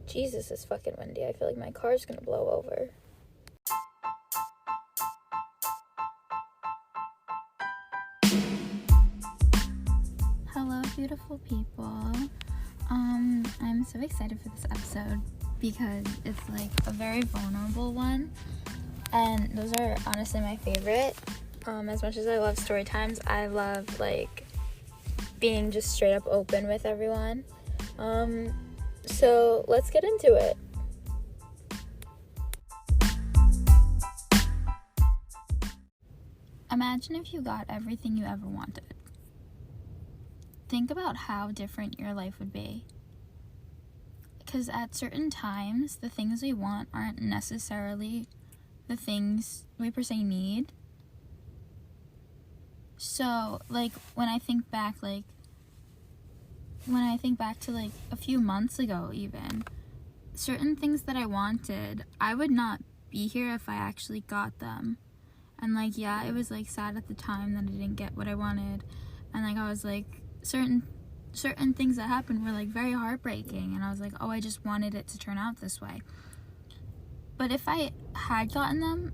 Jesus, it's fucking windy. I feel like my car's gonna blow over. Hello, beautiful people. I'm so excited for this episode because it's like a very vulnerable one, and those are honestly my favorite. As much as I love story times, I love like being just straight up open with everyone. So let's get into it. Imagine if you got everything you ever wanted. Think about how different your life would be. Because at certain times, the things we want aren't necessarily the things we per se need. So, like, when I think back to, like, a few months ago, even, certain things that I wanted, I would not be here if I actually got them. And, like, yeah, it was, like, sad at the time that I didn't get what I wanted. And, like, I was, like, certain things that happened were, like, very heartbreaking. And I was like, oh, I just wanted it to turn out this way. But if I had gotten them,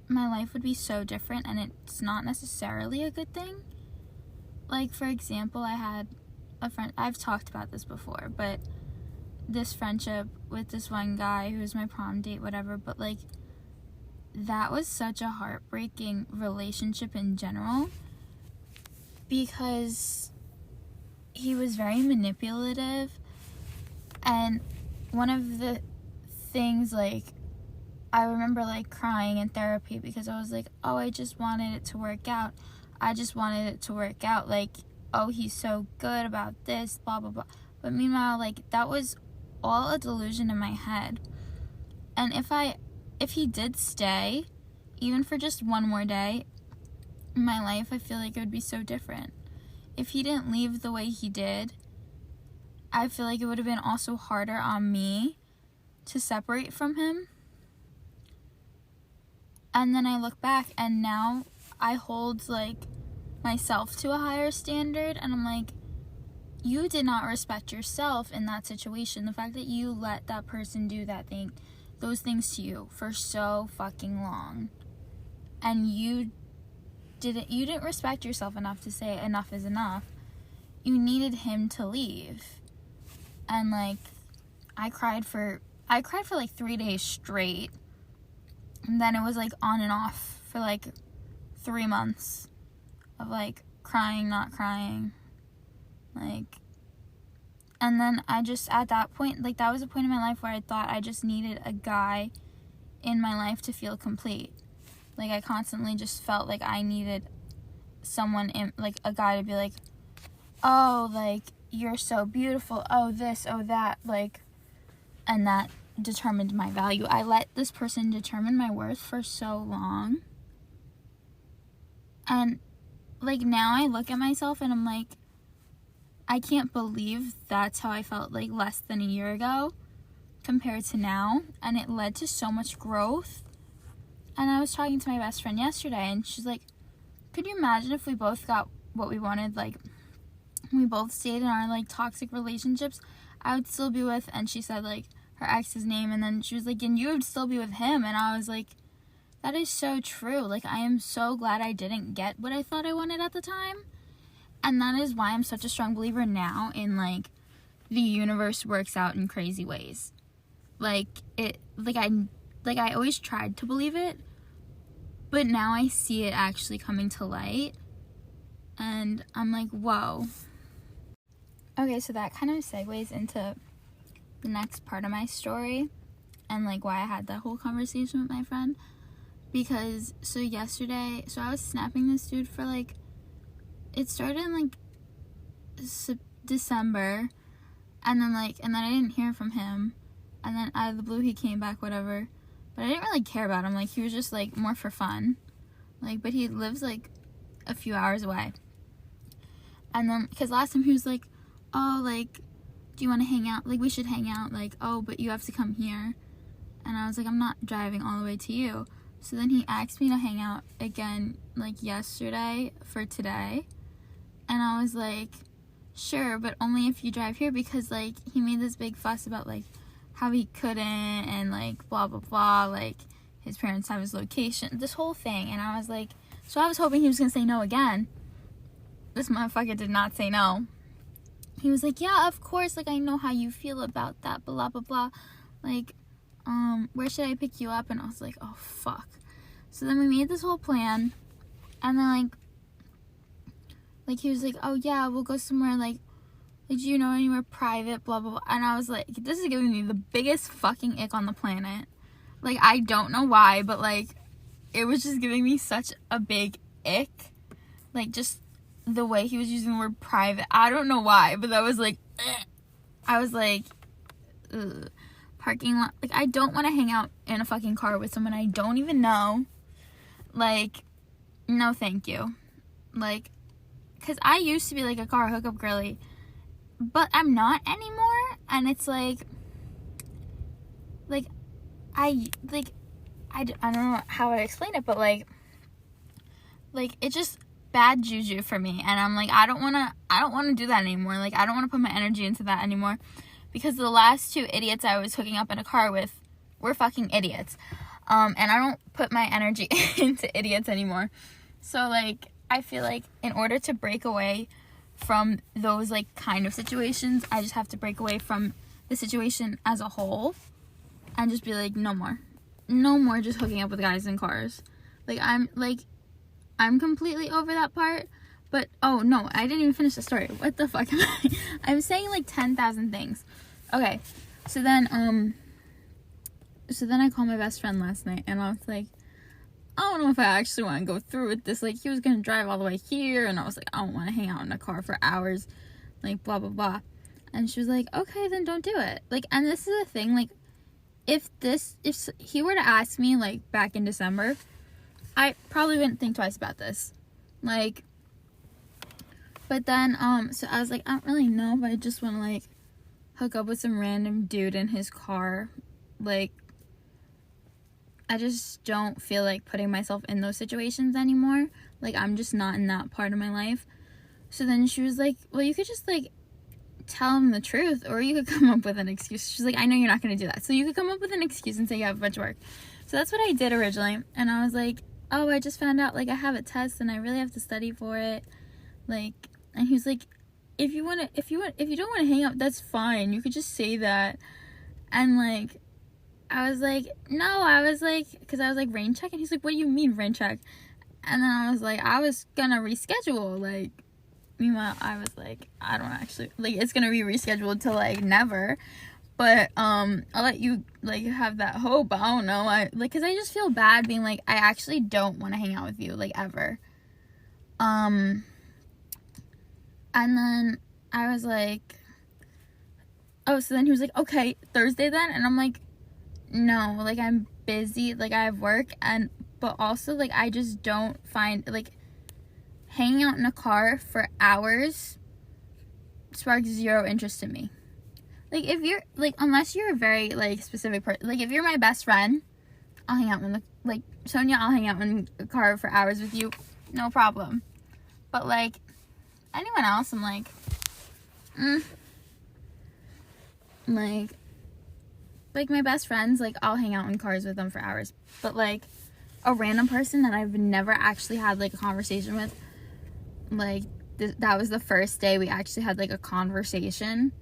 my life would be so different, and it's not necessarily a good thing. Like, for example, I had a friend, I've talked about this before, but this friendship with this one guy who was my prom date, whatever, but, like, that was such a heartbreaking relationship in general, because he was very manipulative, and one of the things, like, I remember, like, crying in therapy because I was like, oh, I just wanted it to work out. Like, oh, he's so good about this, blah, blah, blah. But meanwhile, like, that was all a delusion in my head. And if he did stay, even for just one more day, in my life, I feel like it would be so different. If he didn't leave the way he did, I feel like it would have been also harder on me to separate from him. And then I look back, and now I hold, like, myself to a higher standard, and I'm like, you did not respect yourself in that situation. The fact that you let that person do those things to you for so fucking long, and you didn't respect yourself enough to say enough is enough. You needed him to leave. And, like, I cried for like 3 days straight. And then it was, like, on and off for, like, 3 months of, like, crying, not crying. Like, and then I just, at that point, like, that was a point in my life where I thought I just needed a guy in my life to feel complete. Like, I constantly just felt like I needed someone, like, a guy to be like, oh, like, you're so beautiful, oh, this, oh, that, like, and that determined my value. I let this person determine my worth for so long. And, like, now I look at myself and I'm like, I can't believe that's how I felt, like, less than a year ago compared to now. And it led to so much growth. And I was talking to my best friend yesterday, and she's like, could you imagine if we both got what we wanted? Like, we both stayed in our, like, toxic relationships, I would still be with, and she said, like, her ex's name, and then she was like, and you would still be with him. And I was like, that is so true. Like, I am so glad I didn't get what I thought I wanted at the time. And that is why I'm such a strong believer now in, like, the universe works out in crazy ways. Like, I always tried to believe it, but now I see it actually coming to light, and I'm like, whoa. Okay, so that kind of segues into the next part of my story, and, like, why I had that whole conversation with my friend, because, so yesterday, so I was snapping this dude for, like, it started in, like, December, and then I didn't hear from him, and then out of the blue, he came back, whatever, but I didn't really care about him. Like, he was just, like, more for fun, like, but he lives, like, a few hours away. And then, because last time he was like, oh, like, do you want to hang out? Like, we should hang out. Like, oh, but you have to come here. And I was like, I'm not driving all the way to you. So then he asked me to hang out again, like, yesterday for today. And I was like, sure, but only if you drive here, because, like, he made this big fuss about, like, how he couldn't, and, like, blah, blah, blah, like, his parents have his location, this whole thing. And I was like, so I was hoping he was gonna say no again. This motherfucker did not say no. He was like, yeah, of course, like, I know how you feel about that, blah, blah, blah. Like, where should I pick you up? And I was like, oh, fuck. So then we made this whole plan, and then, like, he was like, oh, yeah, we'll go somewhere, like, do you know anywhere private, blah, blah, blah. And I was like, this is giving me the biggest fucking ick on the planet. Like, I don't know why, but, like, it was just giving me such a big ick. Like, just the way he was using the word private. I don't know why, but that was, like, I was like, ugh. Parking lot. Like, I don't want to hang out in a fucking car with someone I don't even know. Like, no thank you. Like, because I used to be, like, a car hookup girly, but I'm not anymore. And it's like I don't know how I explain it, but like it's just bad juju for me. And I'm like, I don't want to do that anymore. Like, I don't want to put my energy into that anymore, because the last two idiots I was hooking up in a car with were fucking idiots. And I don't put my energy into idiots anymore. So, like, I feel like in order to break away from those, like, kind of situations, I just have to break away from the situation as a whole and just be like, no more just hooking up with guys in cars. I'm completely over that part. But, oh, no, I didn't even finish the story. What the fuck am I? I'm saying, like, 10,000 things. Okay, so then I called my best friend last night, and I was like, I don't know if I actually want to go through with this. Like, he was going to drive all the way here, and I was like, I don't want to hang out in a car for hours, like, blah, blah, blah. And she was like, okay, then don't do it. Like, and this is the thing, like, if he were to ask me, like, back in December, I probably wouldn't think twice about this. Like, but then, so I was like, I don't really know, but I just want to, like, hook up with some random dude in his car. Like, I just don't feel like putting myself in those situations anymore. Like, I'm just not in that part of my life. So then she was like, well, you could just, like, tell him the truth, or you could come up with an excuse. She's like, I know you're not going to do that. So you could come up with an excuse and say you have a bunch of work. So that's what I did originally. And I was like, oh, I just found out, like, I have a test and I really have to study for it. Like, and he was like, if you don't want to hang out, that's fine. You could just say that. And, like, I was like, because I was like, rain check? And he's like, what do you mean rain check? And then I was like, I was gonna reschedule. Like, meanwhile, I was like, I don't actually, like, it's gonna be rescheduled to, like, never. But, I'll let you, like, have that hope. I don't know. Because I just feel bad being like, I actually don't want to hang out with you, like, ever. And then I was like, oh, so then he was like, okay, Thursday then? And I'm like, no, like, I'm busy, like, I have work, but also, like, I just don't find, like, hanging out in a car for hours sparks zero interest in me. Like, if you're, like, unless you're a very, like, specific person, like, if you're my best friend, I'll hang out in like, Sonia, I'll hang out in a car for hours with you, no problem. But, like, anyone else, I'm like, like, my best friends, like, I'll hang out in cars with them for hours. But, like, a random person that I've never actually had, like, a conversation with, like, that was the first day we actually had, like, a conversation.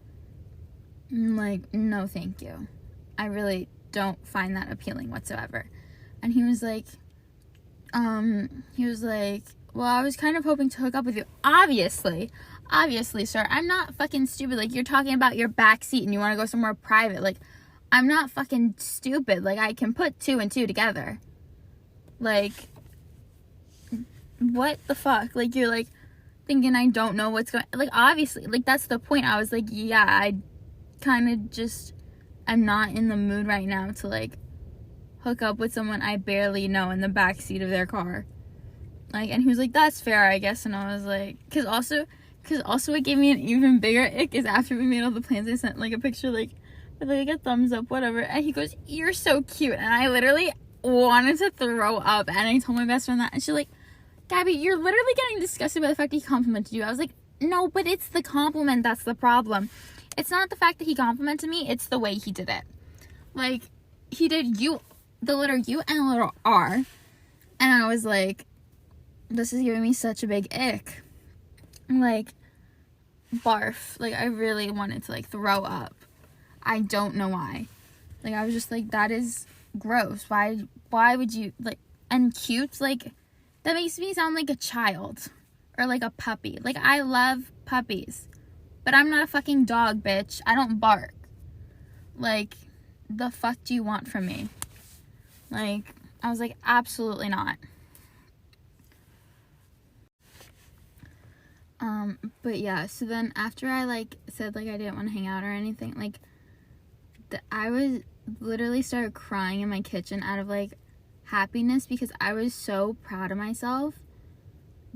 Like, no thank you. I really don't find that appealing whatsoever. And he was like, well, I was kind of hoping to hook up with you. Obviously, sir, I'm not fucking stupid. Like, you're talking about your back seat and you want to go somewhere private. Like, I'm not fucking stupid. Like, I can put 2 and 2 together. Like, what the fuck? Like, you're, like, thinking I don't know what's going... Like, obviously, like, that's the point. I was like, yeah, I kind of just... I'm not in the mood right now to, like, hook up with someone I barely know in the backseat of their car. Like, and he was like, that's fair, I guess. And I was like... Because also what gave me an even bigger ick is after we made all the plans, I sent, like, a picture, like, with, like, a thumbs up, whatever. And he goes, you're so cute. And I literally wanted to throw up. And I told my best friend that. And she's like, Gabby, you're literally getting disgusted by the fact he complimented you. I was like, No, but it's the compliment that's the problem. It's not the fact that he complimented me, it's the way he did it. Like, he did you, the letter U and the letter R, and I was like, this is giving me such a big ick. Like, barf. Like, I really wanted to, like, throw up. I don't know why. Like, I was just like, that is gross. Why would you, like, and cute, like, that makes me sound like a child. Or like a puppy. Like, I love puppies. But I'm not a fucking dog, bitch. I don't bark. Like, the fuck do you want from me? Like, I was like, absolutely not. But yeah, so then after I, like, said, like, I didn't want to hang out or anything, like, I was literally started crying in my kitchen out of, like, happiness because I was so proud of myself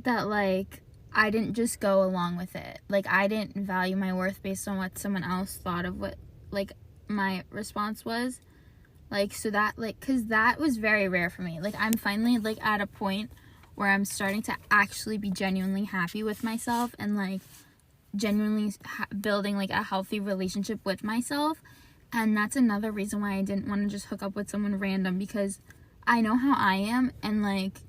that, like, I didn't just go along with it. Like, I didn't value my worth based on what someone else thought of what, like, my response was. Like, so that, like, because that was very rare for me. Like, I'm finally, like, at a point where I'm starting to actually be genuinely happy with myself and, like, genuinely building, like, a healthy relationship with myself. And that's another reason why I didn't want to just hook up with someone random, because I know how I am, and, like,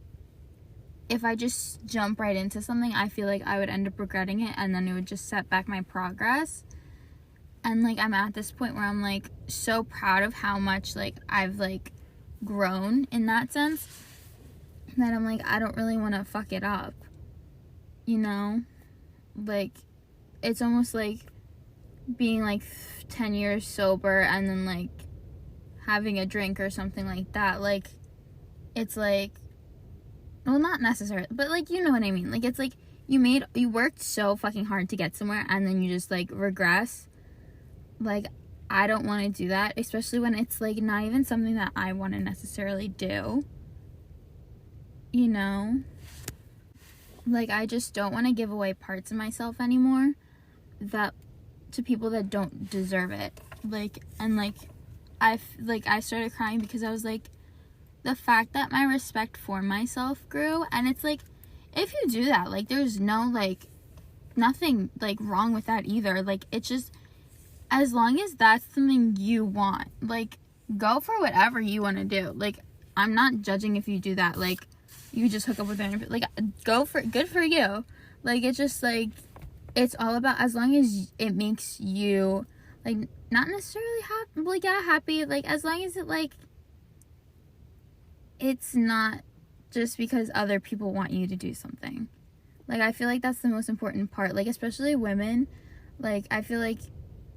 if I just jump right into something, I feel like I would end up regretting it, and then it would just set back my progress. And, like, I'm at this point where I'm, like, so proud of how much, like, I've, like, grown in that sense, that I'm like, I don't really want to fuck it up, you know? Like, it's almost like being, like, 10 years sober and then, like, having a drink or something like that. Like, it's like, well, not necessarily, but, like, you know what I mean. Like, it's like, you worked so fucking hard to get somewhere, and then you just, like, regress. Like, I don't want to do that, especially when it's, like, not even something that I want to necessarily do. You know? Like, I just don't want to give away parts of myself anymore to people that don't deserve it. Like, and, like, I started crying because I was like, the fact that my respect for myself grew, and it's like, if you do that, like, there's no, like, nothing, like, wrong with that either. Like, it's just, as long as that's something you want, like, go for whatever you want to do. Like, I'm not judging if you do that. Like, you just hook up with anyone, like, good for you. Like, it's just, like, it's all about, as long as it makes you, like, not necessarily happy, like, yeah, happy, like, as long as it, like, it's not just because other people want you to do something. Like, I feel like that's the most important part. Like, especially women, like, I feel like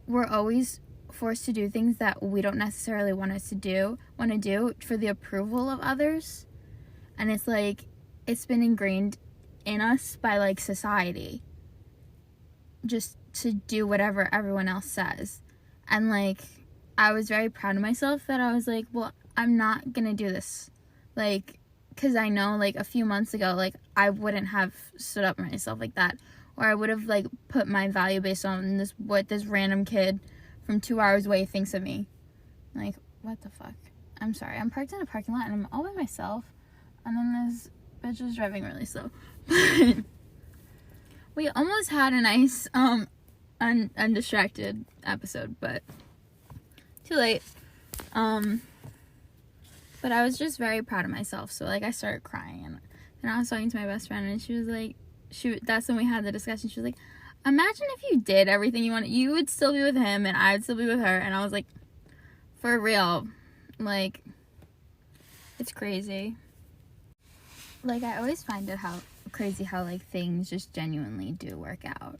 we're always forced to do things that we don't necessarily want to do for the approval of others. And it's like, it's been ingrained in us by, like, society, just to do whatever everyone else says. And, like, I was very proud of myself that I was like, well, I'm not gonna do this. Like, because I know, like, a few months ago, like, I wouldn't have stood up for myself like that. Or I would have, like, put my value based on what this random kid from 2 hours away thinks of me. Like, what the fuck? I'm sorry. I'm parked in a parking lot and I'm all by myself. And then this bitch is driving really slow. We almost had a nice, undistracted episode, but too late. But I was just very proud of myself. So, like, I started crying. And I was talking to my best friend, and she was like, that's when we had the discussion. She was like, imagine if you did everything you wanted. You would still be with him, and I'd still be with her. And I was like, for real. Like, it's crazy. Like, I always find it crazy how, like, things just genuinely do work out.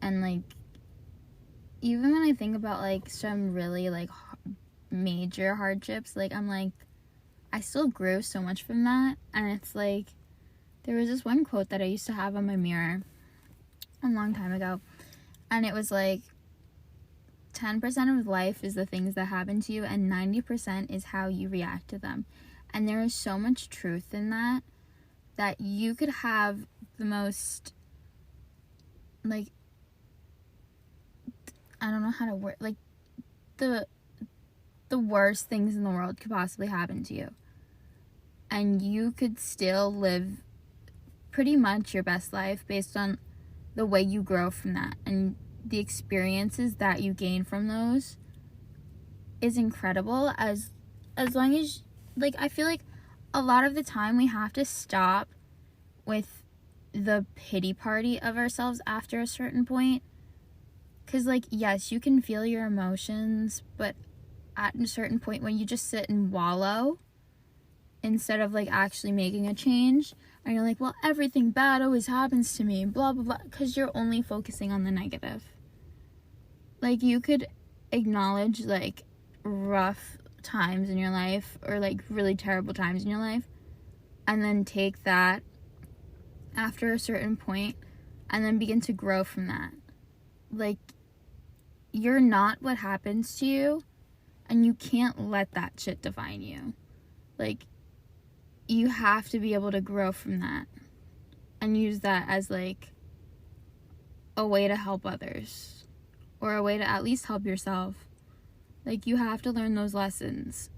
And, like, even when I think about, like, some really, like, major hardships, like, I'm like, I still grew so much from that. And it's like, there was this one quote that I used to have on my mirror a long time ago, and it was like, 10% of life is the things that happen to you, and 90% is how you react to them. And there is so much truth in that you could have the most, like, I don't know how to word, like, the worst things in the world could possibly happen to you, and you could still live pretty much your best life based on the way you grow from that and the experiences that you gain from those is incredible. As long as, like, I feel like a lot of the time we have to stop with the pity party of ourselves after a certain point. Because, like, yes, you can feel your emotions, but at a certain point when you just sit and wallow instead of, like, actually making a change, and you're like, well, everything bad always happens to me, blah, blah, blah, because you're only focusing on the negative. Like, you could acknowledge, like, rough times in your life, or, like, really terrible times in your life, and then take that after a certain point, and then begin to grow from that. Like, you're not what happens to you, and you can't let that shit define you. Like, you have to be able to grow from that and use that as, like, a way to help others, or a way to at least help yourself. Like, you have to learn those lessons.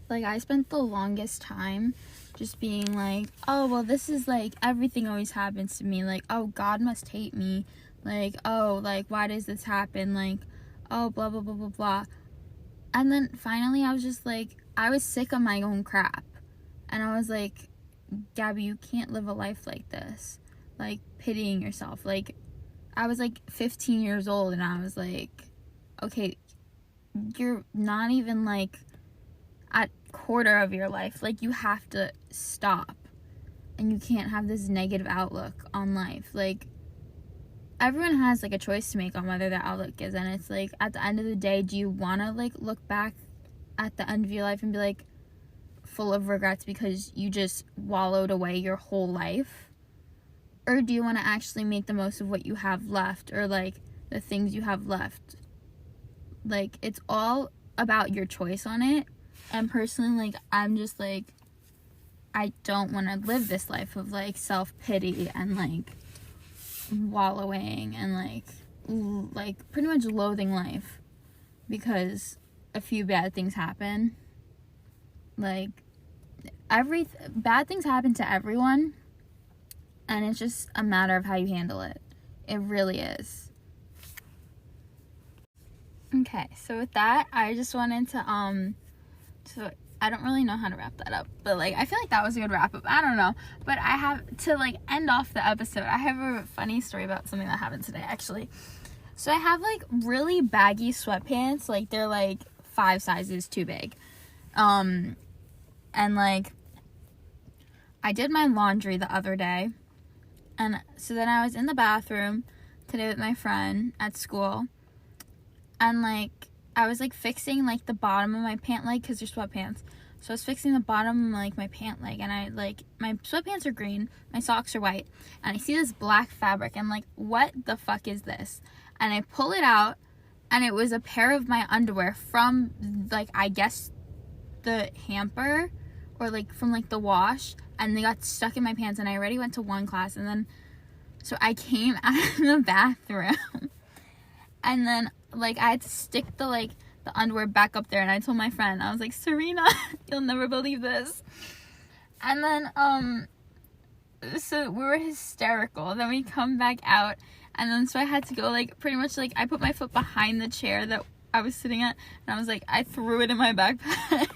Like, I spent the longest time just being like, oh, well, this is, like, everything always happens to me. Like, oh, God must hate me. Like, oh, like, why does this happen? Like, oh, blah, blah, blah, blah, blah. And then finally I was just like, I was sick of my own crap. And I was like, Gabby, you can't live a life like this. Like, pitying yourself. Like, I was, like, 15 years old, and I was like, okay, you're not even, like, at quarter of your life. Like, you have to stop. And you can't have this negative outlook on life. Like, everyone has, like, a choice to make on whether their outlook is, and it's like, at the end of the day, do you want to, like, look back at the end of your life and be, like, full of regrets because you just wallowed away your whole life? Or do you want to actually make the most of what you have left, or, like, the things you have left? Like, it's all about your choice on it. And personally, like, I'm just like, I don't want to live this life of, like, self-pity and, like, wallowing and, like pretty much loathing life because a few bad things happen. Like, bad things happen to everyone, and it's just a matter of how you handle it. It really is. Okay, so with that, I just wanted to so I don't really know how to wrap that up, but, like, I feel like that was a good wrap up. I don't know, but I have to, like, end off the episode. I have a funny story about something that happened today, actually. So I have, like, really baggy sweatpants. Like, they're, like, 5 sizes too big. And, like, I did my laundry the other day, and so then I was in the bathroom today with my friend at school, and, like, I was, like, fixing, like, the bottom of my pant leg, because they're sweatpants. So I was fixing the bottom of, like, my pant leg, and I, like, my sweatpants are green, my socks are white, and I see this black fabric. I'm like, what the fuck is this? And I pull it out, and it was a pair of my underwear from, like, I guess the hamper, or, like, from, like, the wash, and they got stuck in my pants, and I already went to one class, and then, so I came out of the bathroom, and then, like, I had to stick the, like, the underwear back up there, and I told my friend, I was like, Serena, you'll never believe this. And then, so we were hysterical. Then we come back out, and then so I had to go, like, pretty much, like, I put my foot behind the chair that I was sitting at, and I was like, I threw it in my backpack.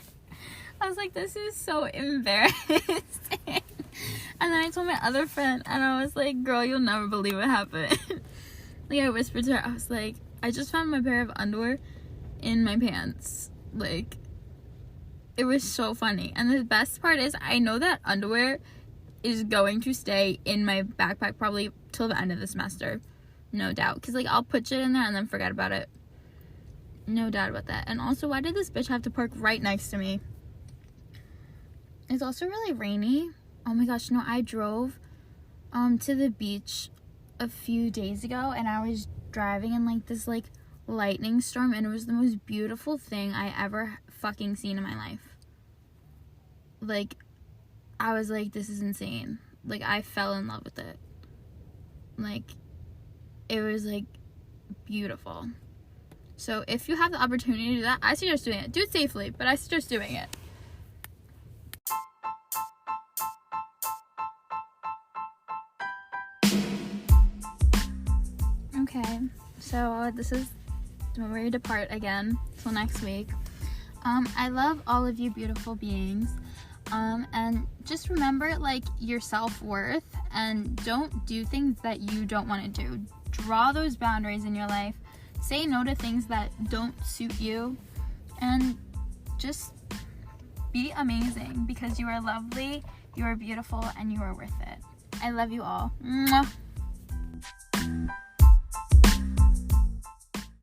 I was like, this is so embarrassing. And then I told my other friend, and I was like, girl, you'll never believe what happened. Like, I whispered to her, I was like, I just found my pair of underwear in my pants. Like, it was so funny. And the best part is, I know that underwear is going to stay in my backpack probably till the end of the semester. No doubt. Because, like, I'll put it in there and then forget about it. No doubt about that. And also, why did this bitch have to park right next to me? It's also really rainy. Oh my gosh, no, I drove to the beach a few days ago, and I was driving in, like, this, like, lightning storm, and it was the most beautiful thing I ever fucking seen in my life. Like, I was like, this is insane. Like, I fell in love with it. Like, it was, like, beautiful. So if you have the opportunity to do that, I suggest doing it. Do it safely, but I suggest doing it. So this is when we depart again till next week. I love all of you beautiful beings. And just remember, like, your self-worth, and don't do things that you don't want to do. Draw those boundaries in your life. Say no to things that don't suit you, and just be amazing, because you are lovely, you are beautiful, and you are worth it. I love you all. Mwah.